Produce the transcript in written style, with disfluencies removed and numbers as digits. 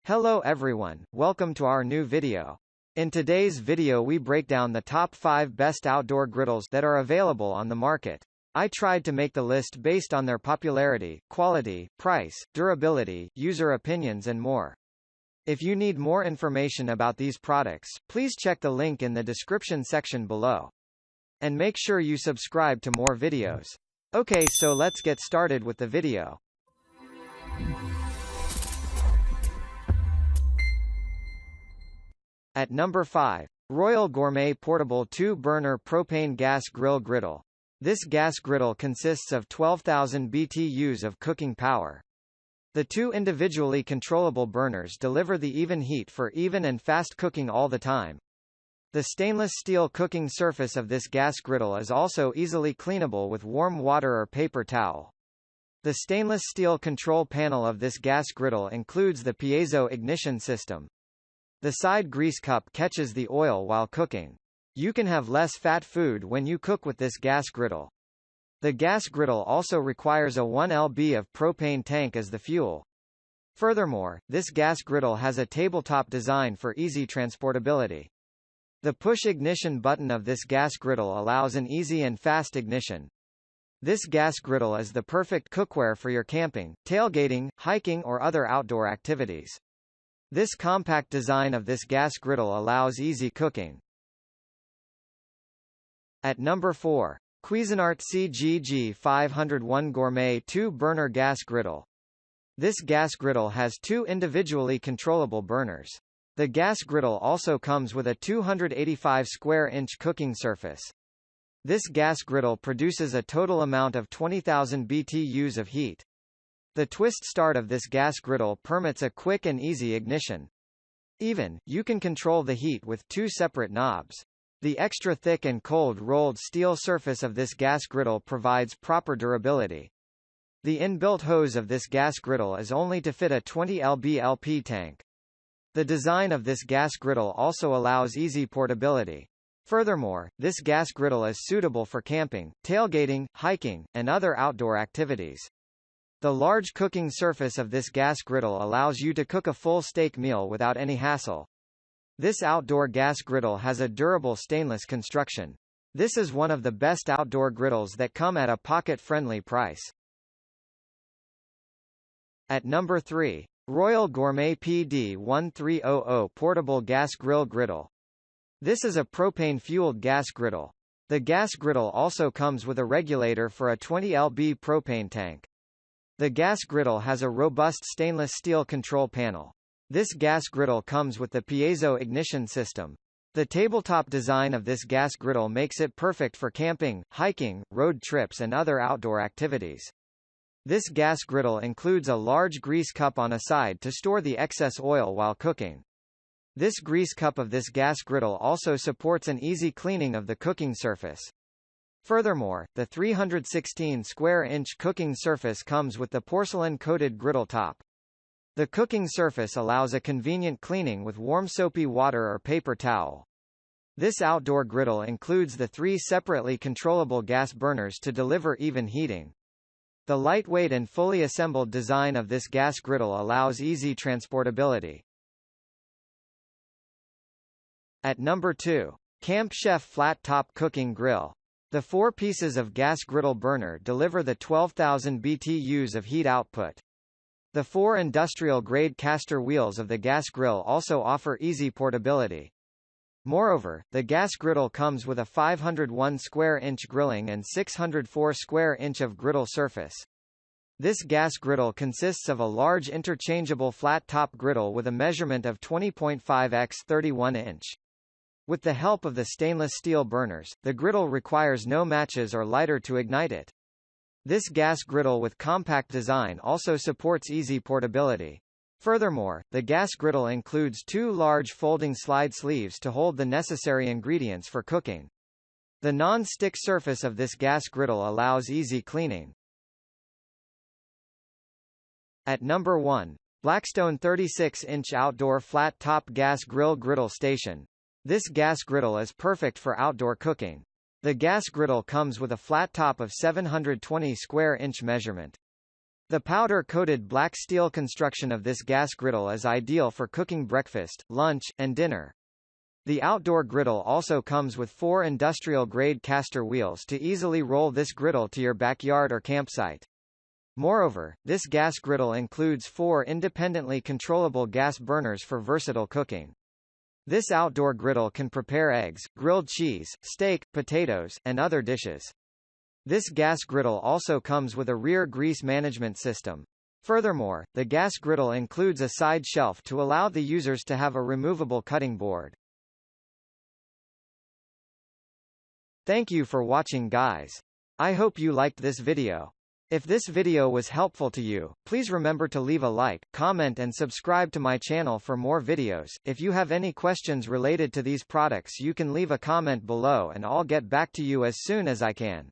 Hello everyone, welcome to our new video. In today's video we break down the top 5 best outdoor griddles that are available on the market. I tried to make the list based on their popularity, quality, price, durability, user opinions and more. If you need more information about these products, please check the link in the description section below. And make sure you subscribe to more videos. Okay, so let's get started with the video. At number 5. Royal Gourmet Portable 2-Burner Propane Gas Grill Griddle. This gas griddle consists of 12,000 BTUs of cooking power. The two individually controllable burners deliver the even heat for even and fast cooking all the time. The stainless steel cooking surface of this gas griddle is also easily cleanable with warm water or paper towel. The stainless steel control panel of this gas griddle includes the piezo ignition system. The side grease cup catches the oil while cooking. You can have less fat food when you cook with this gas griddle. The gas griddle also requires a 1 lb of propane tank as the fuel. Furthermore, this gas griddle has a tabletop design for easy transportability. The push ignition button of this gas griddle allows an easy and fast ignition. This gas griddle is the perfect cookware for your camping, tailgating, hiking or other outdoor activities. This compact design of this gas griddle allows easy cooking. At number 4. Cuisinart CGG 501 Gourmet 2-Burner Gas Griddle. This gas griddle has two individually controllable burners. The gas griddle also comes with a 285 square inch cooking surface. This gas griddle produces a total amount of 20,000 BTUs of heat. The twist start of this gas griddle permits a quick and easy ignition. You can control the heat with two separate knobs. The extra thick and cold rolled steel surface of this gas griddle provides proper durability. The inbuilt hose of this gas griddle is only to fit a 20 lb LP tank. The design of this gas griddle also allows easy portability. Furthermore, this gas griddle is suitable for camping, tailgating, hiking, and other outdoor activities. The large cooking surface of this gas griddle allows you to cook a full steak meal without any hassle. This outdoor gas griddle has a durable stainless construction. This is one of the best outdoor griddles that come at a pocket-friendly price. At number 3. Royal Gourmet PD 1300 Portable Gas Grill Griddle. This is a propane-fueled gas griddle. The gas griddle also comes with a regulator for a 20 lb propane tank. The gas griddle has a robust stainless steel control panel. This gas griddle comes with the piezo ignition system. The tabletop design of this gas griddle makes it perfect for camping, hiking, road trips and other outdoor activities. This gas griddle includes a large grease cup on a side to store the excess oil while cooking. This grease cup of this gas griddle also supports an easy cleaning of the cooking surface. Furthermore, the 316 square inch cooking surface comes with the porcelain-coated griddle top. The cooking surface allows a convenient cleaning with warm soapy water or paper towel. This outdoor griddle includes the 3 separately controllable gas burners to deliver even heating. The lightweight and fully assembled design of this gas griddle allows easy transportability. At number 2. Camp Chef Flattop Cooking Grill. The 4 pieces of gas griddle burner deliver the 12,000 BTUs of heat output. The 4 industrial-grade caster wheels of the gas grill also offer easy portability. Moreover, the gas griddle comes with a 501 square inch grilling and 604 square inch of griddle surface. This gas griddle consists of a large interchangeable flat-top griddle with a measurement of 20.5 x 31 inch. With the help of the stainless steel burners, the griddle requires no matches or lighter to ignite it. This gas griddle with compact design also supports easy portability. Furthermore, the gas griddle includes 2 large folding slide sleeves to hold the necessary ingredients for cooking. The non-stick surface of this gas griddle allows easy cleaning. At number 1. Blackstone 36-inch Outdoor Flat-Top Gas Grill Griddle Station. This gas griddle is perfect for outdoor cooking. The gas griddle comes with a flat top of 720 square inch measurement. The powder-coated black steel construction of this gas griddle is ideal for cooking breakfast, lunch, and dinner. The outdoor griddle also comes with 4 industrial-grade caster wheels to easily roll this griddle to your backyard or campsite. Moreover, this gas griddle includes 4 independently controllable gas burners for versatile cooking. This outdoor griddle can prepare eggs, grilled cheese, steak, potatoes, and other dishes. This gas griddle also comes with a rear grease management system. Furthermore, the gas griddle includes a side shelf to allow the users to have a removable cutting board. Thank you for watching, guys. I hope you liked this video. If this video was helpful to you, please remember to leave a like, comment and subscribe to my channel for more videos. If you have any questions related to these products, you can leave a comment below and I'll get back to you as soon as I can.